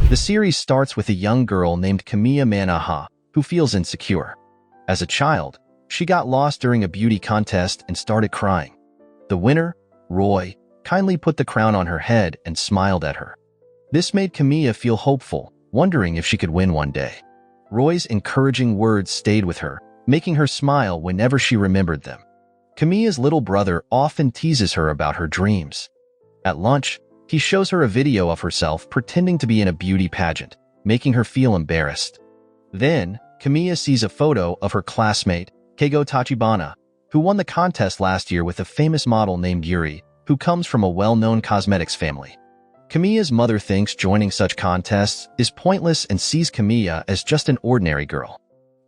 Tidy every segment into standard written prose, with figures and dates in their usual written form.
The series starts with a young girl named Kamiya Manaha who feels insecure. As a child, she got lost during a beauty contest and started crying. The winner, Roy, kindly put the crown on her head and smiled at her. This made Kamiya feel hopeful, wondering if she could win one day. Roy's encouraging words stayed with her, making her smile whenever she remembered them. Kamiya's little brother often teases her about her dreams. At lunch, he shows her a video of herself pretending to be in a beauty pageant, making her feel embarrassed. Then, Kamiya sees a photo of her classmate, Keigo Tachibana, who won the contest last year with a famous model named Yuri, who comes from a well-known cosmetics family. Kamiya's mother thinks joining such contests is pointless and sees Kamiya as just an ordinary girl.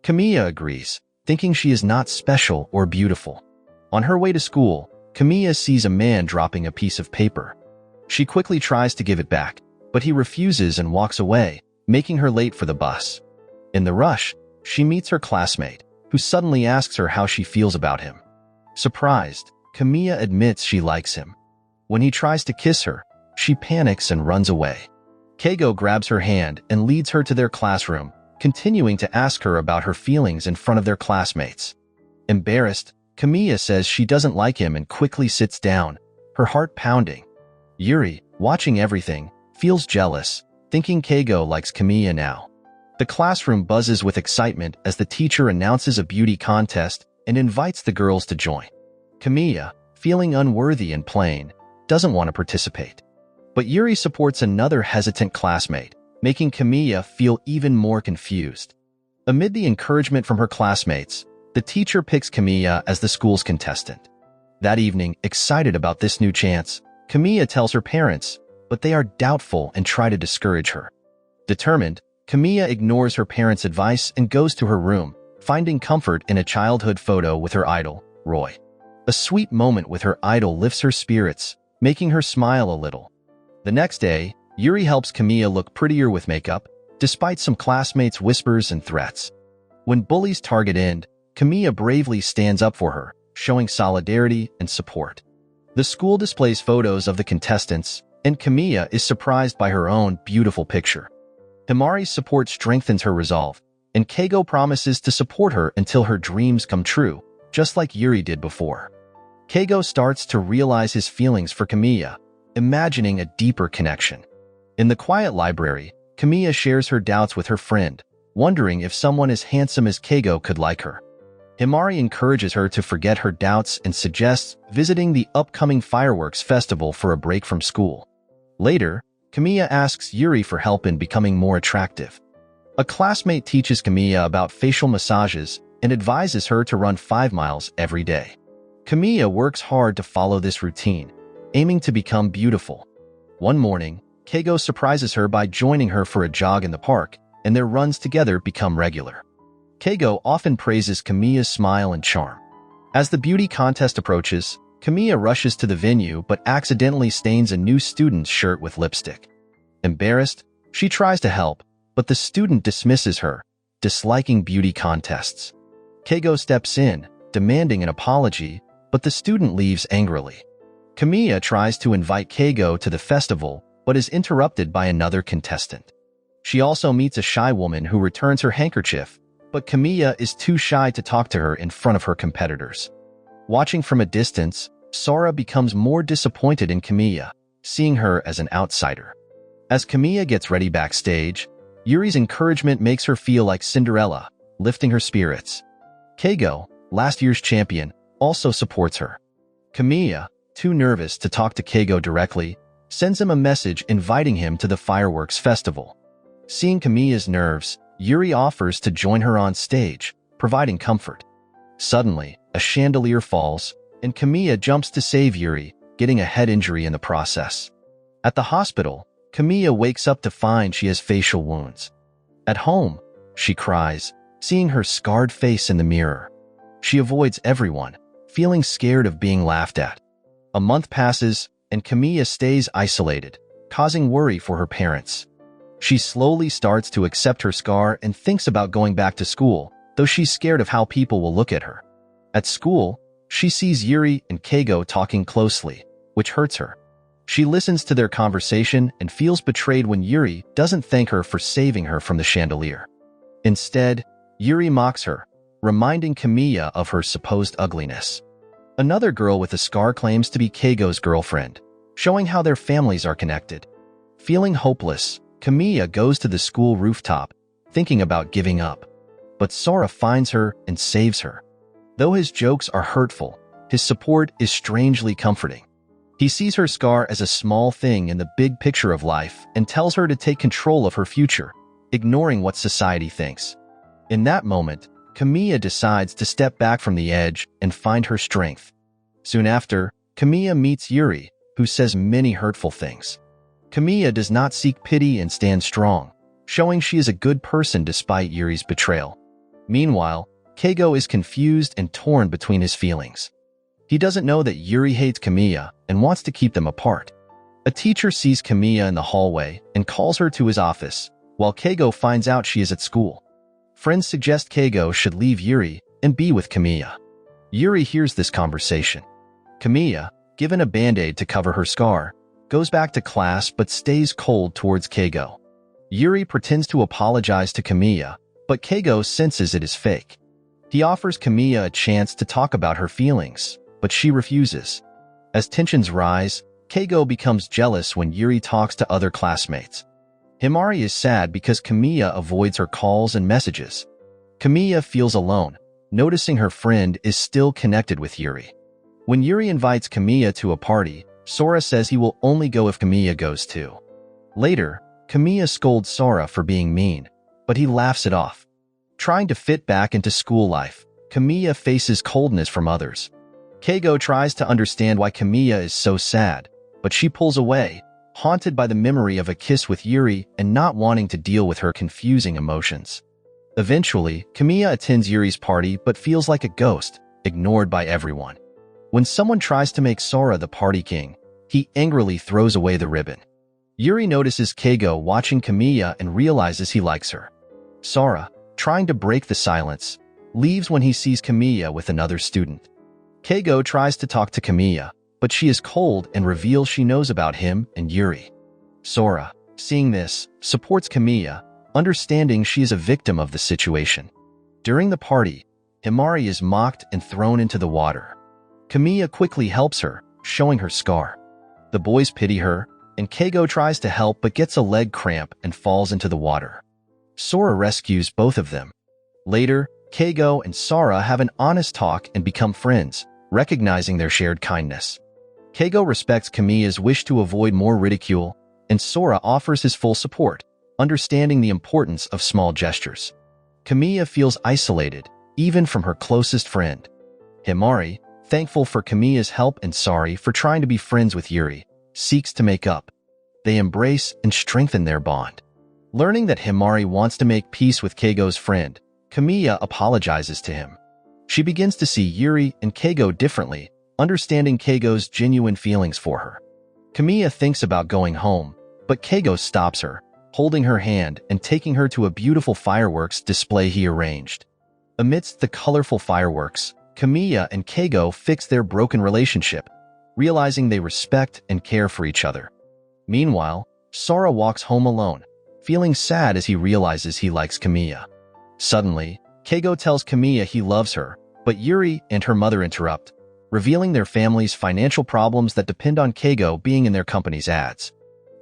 Kamiya agrees, thinking she is not special or beautiful. On her way to school, Kamiya sees a man dropping a piece of paper. She quickly tries to give it back, but he refuses and walks away, making her late for the bus. In the rush, she meets her classmate, who suddenly asks her how she feels about him. Surprised, Kamiya admits she likes him. When he tries to kiss her, she panics and runs away. Keigo grabs her hand and leads her to their classroom, continuing to ask her about her feelings in front of their classmates. Embarrassed, Kamiya says she doesn't like him and quickly sits down, her heart pounding. Yuri, watching everything, feels jealous, thinking Keigo likes Kamiya now. The classroom buzzes with excitement as the teacher announces a beauty contest and invites the girls to join. Kamiya, feeling unworthy and plain, doesn't want to participate. But Yuri supports another hesitant classmate, making Kamiya feel even more confused. Amid the encouragement from her classmates, the teacher picks Kamiya as the school's contestant. That evening, excited about this new chance, Kamiya tells her parents, but they are doubtful and try to discourage her. Determined, Kamiya ignores her parents' advice and goes to her room, finding comfort in a childhood photo with her idol, Roy. A sweet moment with her idol lifts her spirits, making her smile a little. The next day, Yuri helps Kamiya look prettier with makeup, despite some classmates' whispers and threats. When bullies target end, Kamiya bravely stands up for her, showing solidarity and support. The school displays photos of the contestants, and Kamiya is surprised by her own beautiful picture. Himari's support strengthens her resolve, and Keigo promises to support her until her dreams come true, just like Yuri did before. Keigo starts to realize his feelings for Kamiya, imagining a deeper connection. In the quiet library, Kamiya shares her doubts with her friend, wondering if someone as handsome as Keigo could like her. Himari encourages her to forget her doubts and suggests visiting the upcoming fireworks festival for a break from school. Later, Kamiya asks Yuri for help in becoming more attractive. A classmate teaches Kamiya about facial massages and advises her to run 5 miles every day. Kamiya works hard to follow this routine, aiming to become beautiful. One morning, Keigo surprises her by joining her for a jog in the park, and their runs together become regular. Keigo often praises Kamiya's smile and charm. As the beauty contest approaches, Kamiya rushes to the venue but accidentally stains a new student's shirt with lipstick. Embarrassed, she tries to help, but the student dismisses her, disliking beauty contests. Keigo steps in, demanding an apology, but the student leaves angrily. Kamiya tries to invite Keigo to the festival but is interrupted by another contestant. She also meets a shy woman who returns her handkerchief, but Kamiya is too shy to talk to her in front of her competitors. Watching from a distance, Sora becomes more disappointed in Kamiya, seeing her as an outsider. As Kamiya gets ready backstage, Yuri's encouragement makes her feel like Cinderella, lifting her spirits. Keigo, last year's champion, also supports her. Kamiya, too nervous to talk to Keigo directly, sends him a message inviting him to the fireworks festival. Seeing Kamiya's nerves, Yuri offers to join her on stage, providing comfort. Suddenly, a chandelier falls, and Kamiya jumps to save Yuri, getting a head injury in the process. At the hospital, Kamiya wakes up to find she has facial wounds. At home, she cries, seeing her scarred face in the mirror. She avoids everyone, feeling scared of being laughed at. A month passes, and Kamiya stays isolated, causing worry for her parents. She slowly starts to accept her scar and thinks about going back to school, though she's scared of how people will look at her. At school, she sees Yuri and Keigo talking closely, which hurts her. She listens to their conversation and feels betrayed when Yuri doesn't thank her for saving her from the chandelier. Instead, Yuri mocks her, reminding Kamiya of her supposed ugliness. Another girl with a scar claims to be Keigo's girlfriend, showing how their families are connected. Feeling hopeless, Kamiya goes to the school rooftop, thinking about giving up. But Sora finds her and saves her. Though his jokes are hurtful, his support is strangely comforting. He sees her scar as a small thing in the big picture of life and tells her to take control of her future, ignoring what society thinks. In that moment, Kamiya decides to step back from the edge and find her strength. Soon after, Kamiya meets Yuri, who says many hurtful things. Kamiya does not seek pity and stands strong, showing she is a good person despite Yuri's betrayal. Meanwhile, Keigo is confused and torn between his feelings. He doesn't know that Yuri hates Kamiya and wants to keep them apart. A teacher sees Kamiya in the hallway and calls her to his office, while Keigo finds out she is at school. Friends suggest Keigo should leave Yuri and be with Kamiya. Yuri hears this conversation. Kamiya, given a band-aid to cover her scar, goes back to class but stays cold towards Keigo. Yuri pretends to apologize to Kamiya, but Keigo senses it is fake. He offers Kamiya a chance to talk about her feelings, but she refuses. As tensions rise, Keigo becomes jealous when Yuri talks to other classmates. Himari is sad because Kamiya avoids her calls and messages. Kamiya feels alone, noticing her friend is still connected with Yuri. When Yuri invites Kamiya to a party, Sora says he will only go if Kamiya goes too. Later, Kamiya scolds Sora for being mean, but he laughs it off. Trying to fit back into school life, Kamiya faces coldness from others. Keigo tries to understand why Kamiya is so sad, but she pulls away, haunted by the memory of a kiss with Yuri and not wanting to deal with her confusing emotions. Eventually, Kamiya attends Yuri's party but feels like a ghost, ignored by everyone. When someone tries to make Sora the party king, he angrily throws away the ribbon. Yuri notices Keigo watching Kamiya and realizes he likes her. Sora, trying to break the silence, leaves when he sees Kamiya with another student. Keigo tries to talk to Kamiya, but she is cold and reveals she knows about him and Yuri. Sora, seeing this, supports Kamiya, understanding she is a victim of the situation. During the party, Himari is mocked and thrown into the water. Kamiya quickly helps her, showing her scar. The boys pity her, and Keigo tries to help but gets a leg cramp and falls into the water. Sora rescues both of them. Later, Keigo and Sora have an honest talk and become friends, recognizing their shared kindness. Keigo respects Kamiya's wish to avoid more ridicule, and Sora offers his full support, understanding the importance of small gestures. Kamiya feels isolated, even from her closest friend. Himari, thankful for Kamiya's help and sorry for trying to be friends with Yuri, seeks to make up. They embrace and strengthen their bond. Learning that Himari wants to make peace with Keigo's friend, Kamiya apologizes to him. She begins to see Yuri and Keigo differently, understanding Keigo's genuine feelings for her. Kamiya thinks about going home, but Keigo stops her, holding her hand and taking her to a beautiful fireworks display he arranged. Amidst the colorful fireworks, Kamiya and Keigo fix their broken relationship, realizing they respect and care for each other. Meanwhile, Sora walks home alone, feeling sad as he realizes he likes Kamiya. Suddenly, Keigo tells Kamiya he loves her, but Yuri and her mother interrupt, revealing their family's financial problems that depend on Keigo being in their company's ads.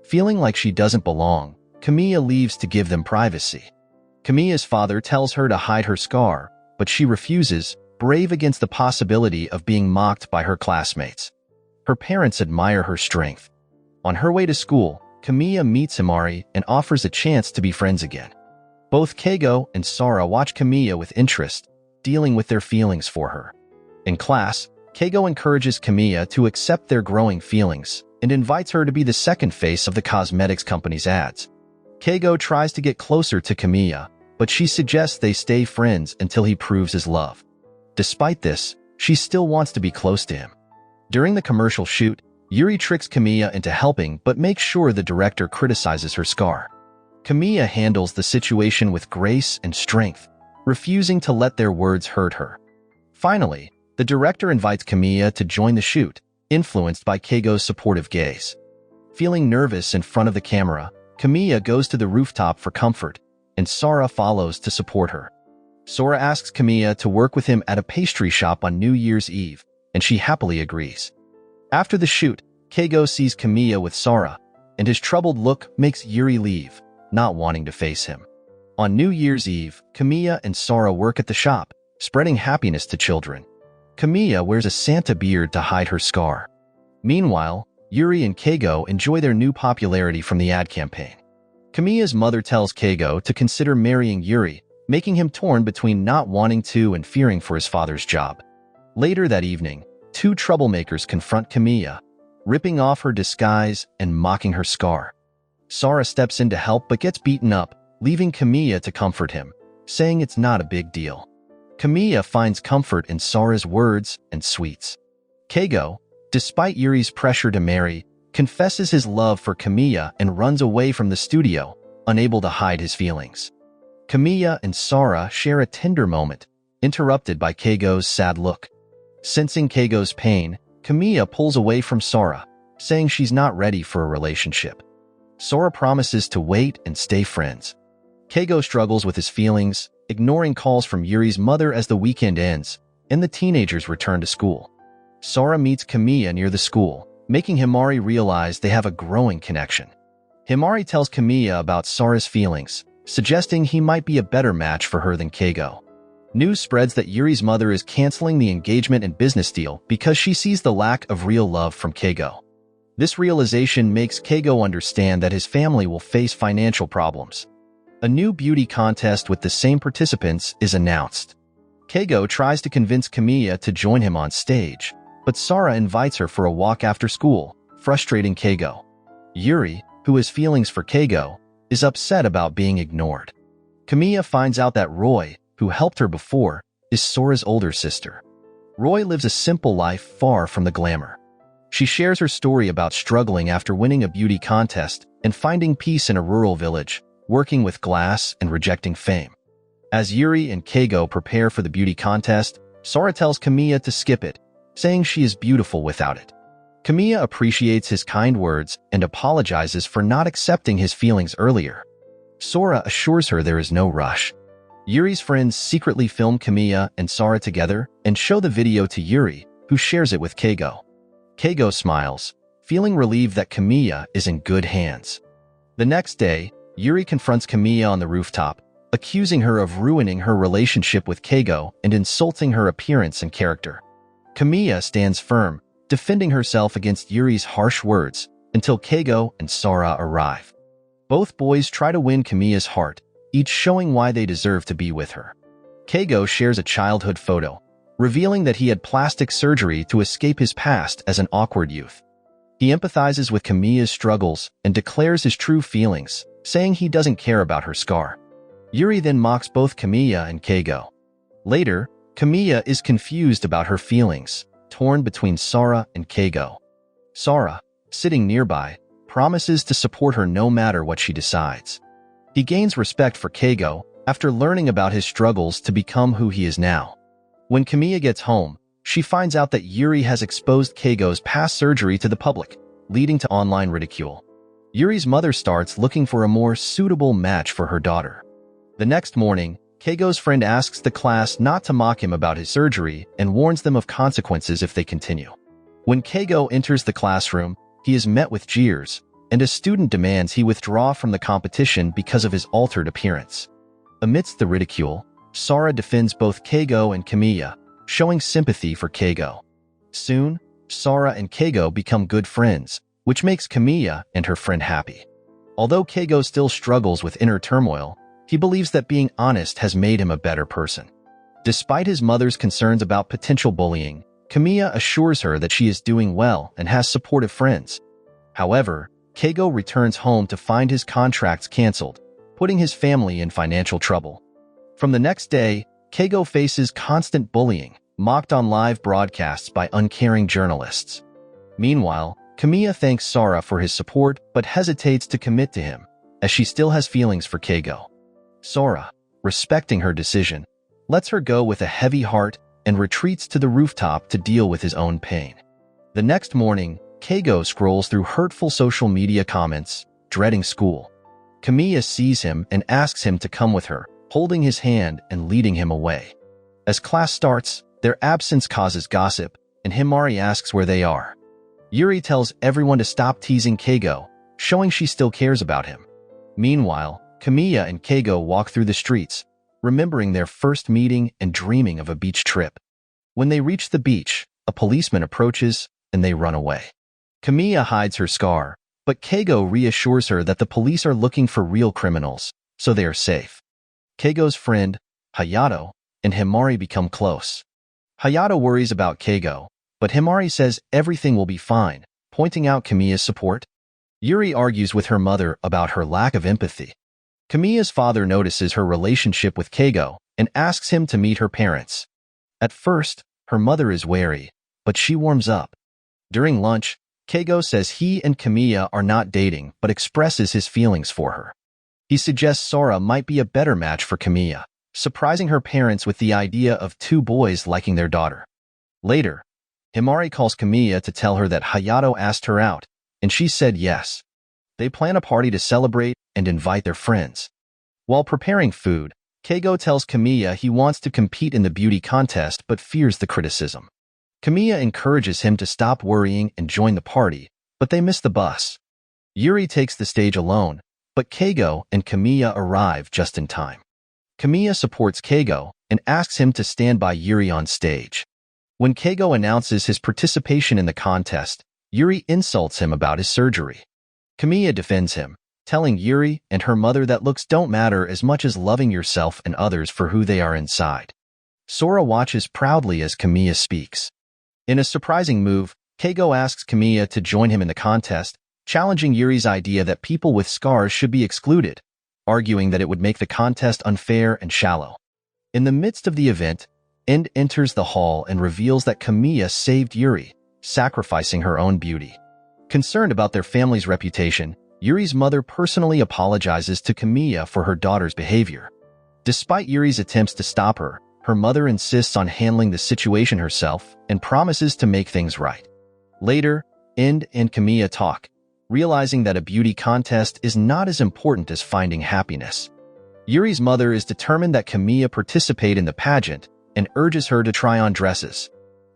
Feeling like she doesn't belong, Kamiya leaves to give them privacy. Kamiya's father tells her to hide her scar, but she refuses, brave against the possibility of being mocked by her classmates. Her parents admire her strength. On her way to school, Kamiya meets Himari and offers a chance to be friends again. Both Keigo and Sora watch Kamiya with interest, dealing with their feelings for her. In class, Keigo encourages Kamiya to accept their growing feelings and invites her to be the second face of the cosmetics company's ads. Keigo tries to get closer to Kamiya, but she suggests they stay friends until he proves his love. Despite this, she still wants to be close to him. During the commercial shoot, Yuri tricks Kamiya into helping but makes sure the director criticizes her scar. Kamiya handles the situation with grace and strength, refusing to let their words hurt her. Finally, the director invites Kamiya to join the shoot, influenced by Keigo's supportive gaze. Feeling nervous in front of the camera, Kamiya goes to the rooftop for comfort, and Sora follows to support her. Sora asks Kamiya to work with him at a pastry shop on New Year's Eve, and she happily agrees. After the shoot, Keigo sees Kamiya with Sora, and his troubled look makes Yuri leave, not wanting to face him. On New Year's Eve, Kamiya and Sora work at the shop, spreading happiness to children. Kamiya wears a Santa beard to hide her scar. Meanwhile, Yuri and Keigo enjoy their new popularity from the ad campaign. Kamiya's mother tells Keigo to consider marrying Yuri, making him torn between not wanting to and fearing for his father's job. Later that evening, two troublemakers confront Kamiya, ripping off her disguise and mocking her scar. Sora steps in to help but gets beaten up, leaving Kamiya to comfort him, saying it's not a big deal. Kamiya finds comfort in Sora's words and sweets. Keigo, despite Yuri's pressure to marry, confesses his love for Kamiya and runs away from the studio, unable to hide his feelings. Kamiya and Sora share a tender moment, interrupted by Keigo's sad look. Sensing Keigo's pain, Kamiya pulls away from Sora, saying she's not ready for a relationship. Sora promises to wait and stay friends. Keigo struggles with his feelings, ignoring calls from Yuri's mother as the weekend ends, and the teenagers return to school. Sora meets Kamiya near the school, making Himari realize they have a growing connection. Himari tells Kamiya about Sora's feelings, suggesting he might be a better match for her than Keigo. News spreads that Yuri's mother is canceling the engagement and business deal because she sees the lack of real love from Keigo. This realization makes Keigo understand that his family will face financial problems. A new beauty contest with the same participants is announced. Keigo tries to convince Kamiya to join him on stage, but Sora invites her for a walk after school, frustrating Keigo. Yuri, who has feelings for Keigo, is upset about being ignored. Kamiya finds out that Roy, who helped her before, is Sora's older sister. Roy lives a simple life far from the glamour. She shares her story about struggling after winning a beauty contest and finding peace in a rural village, working with glass and rejecting fame. As Yuri and Keigo prepare for the beauty contest, Sora tells Kamiya to skip it, saying she is beautiful without it. Kamiya appreciates his kind words and apologizes for not accepting his feelings earlier. Sora assures her there is no rush. Yuri's friends secretly film Kamiya and Sora together and show the video to Yuri, who shares it with Keigo. Keigo smiles, feeling relieved that Kamiya is in good hands. The next day, Yuri confronts Kamiya on the rooftop, accusing her of ruining her relationship with Keigo and insulting her appearance and character. Kamiya stands firm, defending herself against Yuri's harsh words, until Keigo and Sora arrive. Both boys try to win Kamiya's heart, each showing why they deserve to be with her. Keigo shares a childhood photo, revealing that he had plastic surgery to escape his past as an awkward youth. He empathizes with Kamiya's struggles and declares his true feelings, saying he doesn't care about her scar. Yuri then mocks both Kamiya and Keigo. Later, Kamiya is confused about her feelings, torn between Sora and Keigo. Sora, sitting nearby, promises to support her no matter what she decides. He gains respect for Keigo after learning about his struggles to become who he is now. When Kamiya gets home, she finds out that Yuri has exposed Keigo's past surgery to the public, leading to online ridicule. Yuri's mother starts looking for a more suitable match for her daughter. The next morning, Keigo's friend asks the class not to mock him about his surgery and warns them of consequences if they continue. When Keigo enters the classroom, he is met with jeers, and a student demands he withdraw from the competition because of his altered appearance. Amidst the ridicule, Sora defends both Keigo and Kamiya, showing sympathy for Keigo. Soon, Sora and Keigo become good friends, which makes Kamiya and her friend happy. Although Keigo still struggles with inner turmoil, he believes that being honest has made him a better person. Despite his mother's concerns about potential bullying, Kamiya assures her that she is doing well and has supportive friends. However, Keigo returns home to find his contracts canceled, putting his family in financial trouble. From the next day, Keigo faces constant bullying, mocked on live broadcasts by uncaring journalists. Meanwhile, Kamiya thanks Sora for his support but hesitates to commit to him, as she still has feelings for Keigo. Sora, respecting her decision, lets her go with a heavy heart and retreats to the rooftop to deal with his own pain. The next morning, Keigo scrolls through hurtful social media comments, dreading school. Kamiya sees him and asks him to come with her, holding his hand and leading him away. As class starts, their absence causes gossip, and Himari asks where they are. Yuri tells everyone to stop teasing Keigo, showing she still cares about him. Meanwhile, Kamiya and Keigo walk through the streets, remembering their first meeting and dreaming of a beach trip. When they reach the beach, a policeman approaches, and they run away. Kamiya hides her scar, but Keigo reassures her that the police are looking for real criminals, so they are safe. Keigo's friend, Hayato, and Himari become close. Hayato worries about Keigo, but Himari says everything will be fine, pointing out Kamiya's support. Yuri argues with her mother about her lack of empathy. Kamiya's father notices her relationship with Keigo and asks him to meet her parents. At first, her mother is wary, but she warms up. During lunch, Keigo says he and Kamiya are not dating but expresses his feelings for her. He suggests Sora might be a better match for Kamiya, surprising her parents with the idea of two boys liking their daughter. Later, Himari calls Kamiya to tell her that Hayato asked her out, and she said yes. They plan a party to celebrate and invite their friends. While preparing food, Keigo tells Kamiya he wants to compete in the beauty contest but fears the criticism. Kamiya encourages him to stop worrying and join the party, but they miss the bus. Yuri takes the stage alone, but Keigo and Kamiya arrive just in time. Kamiya supports Keigo and asks him to stand by Yuri on stage. When Keigo announces his participation in the contest, Yuri insults him about his surgery. Kamiya defends him, telling Yuri and her mother that looks don't matter as much as loving yourself and others for who they are inside. Sora watches proudly as Kamiya speaks. In a surprising move, Keigo asks Kamiya to join him in the contest, challenging Yuri's idea that people with scars should be excluded, arguing that it would make the contest unfair and shallow. In the midst of the event, End enters the hall and reveals that Kamiya saved Yuri, sacrificing her own beauty. Concerned about their family's reputation, Yuri's mother personally apologizes to Kamiya for her daughter's behavior. Despite Yuri's attempts to stop her, her mother insists on handling the situation herself and promises to make things right. Later, End and Kamiya talk, realizing that a beauty contest is not as important as finding happiness. Yuri's mother is determined that Kamiya participate in the pageant and urges her to try on dresses.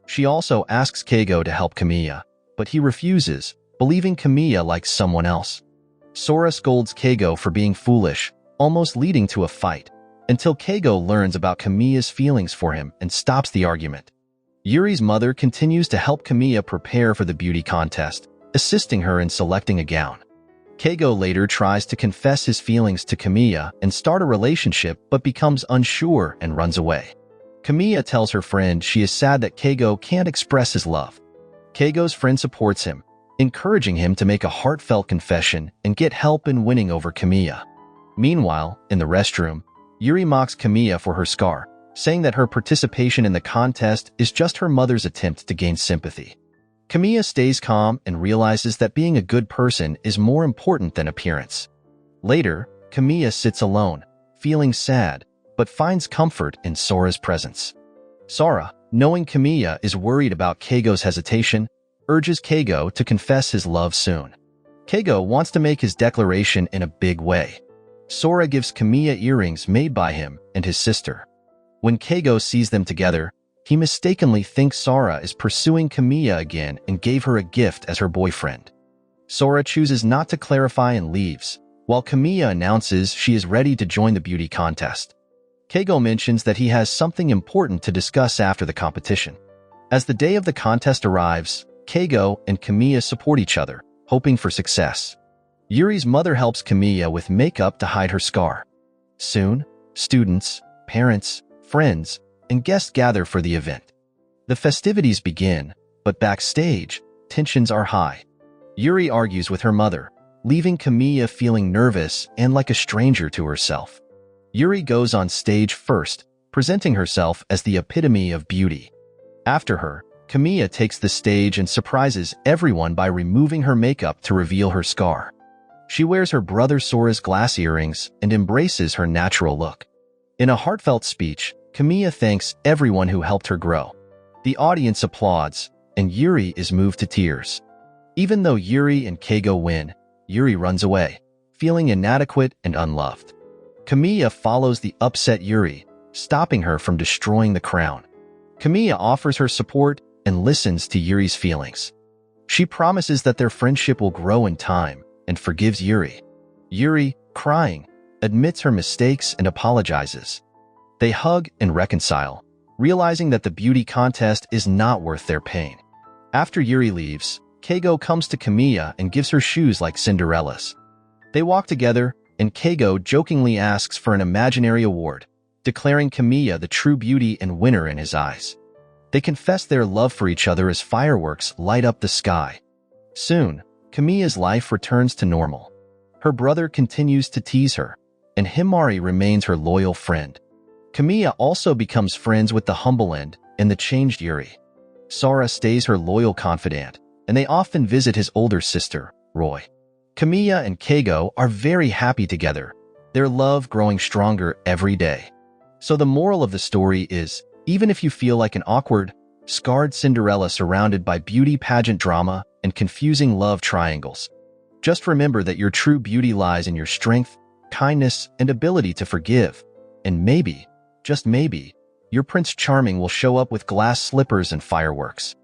She also asks Keigo to help Kamiya, but he refuses, believing Kamiya likes someone else. Sora scolds Keigo for being foolish, almost leading to a fight, until Keigo learns about Kamiya's feelings for him and stops the argument. Yuri's mother continues to help Kamiya prepare for the beauty contest, assisting her in selecting a gown. Keigo later tries to confess his feelings to Kamiya and start a relationship but becomes unsure and runs away. Kamiya tells her friend she is sad that Keigo can't express his love. Keigo's friend supports him, encouraging him to make a heartfelt confession and get help in winning over Kamiya. Meanwhile, in the restroom, Yuri mocks Kamiya for her scar, saying that her participation in the contest is just her mother's attempt to gain sympathy. Kamiya stays calm and realizes that being a good person is more important than appearance. Later, Kamiya sits alone, feeling sad, but finds comfort in Sora's presence. Sora, knowing Kamiya is worried about Keigo's hesitation, urges Keigo to confess his love soon. Keigo wants to make his declaration in a big way. Sora gives Kamiya earrings made by him and his sister. When Keigo sees them together, he mistakenly thinks Sora is pursuing Kamiya again and gave her a gift as her boyfriend. Sora chooses not to clarify and leaves, while Kamiya announces she is ready to join the beauty contest. Keigo mentions that he has something important to discuss after the competition. As the day of the contest arrives, Keigo and Kamiya support each other, hoping for success. Yuri's mother helps Kamiya with makeup to hide her scar. Soon, students, parents, friends, and guests gather for the event. The festivities begin, but backstage, tensions are high. Yuri argues with her mother, leaving Kamiya feeling nervous and like a stranger to herself. Yuri goes on stage first, presenting herself as the epitome of beauty. After her, Kamiya takes the stage and surprises everyone by removing her makeup to reveal her scar. She wears her brother Sora's glass earrings and embraces her natural look. In a heartfelt speech, Kamiya thanks everyone who helped her grow. The audience applauds, and Yuri is moved to tears. Even though Yuri and Keigo win, Yuri runs away, feeling inadequate and unloved. Kamiya follows the upset Yuri, stopping her from destroying the crown. Kamiya offers her support and listens to Yuri's feelings. She promises that their friendship will grow in time and forgives Yuri. Yuri, crying, admits her mistakes and apologizes. They hug and reconcile, realizing that the beauty contest is not worth their pain. After Yuri leaves, Keigo comes to Kamiya and gives her shoes like Cinderella's. They walk together, and Keigo jokingly asks for an imaginary award, declaring Kamiya the true beauty and winner in his eyes. They confess their love for each other as fireworks light up the sky. Soon, Kamiya's life returns to normal. Her brother continues to tease her, and Himari remains her loyal friend. Kamiya also becomes friends with the humble end and the changed Yuri. Sora stays her loyal confidant, and they often visit his older sister, Roy. Kamiya and Keigo are very happy together, their love growing stronger every day. So the moral of the story is, even if you feel like an awkward, scarred Cinderella surrounded by beauty pageant drama and confusing love triangles, just remember that your true beauty lies in your strength, kindness, and ability to forgive. And maybe, just maybe, your Prince Charming will show up with glass slippers and fireworks.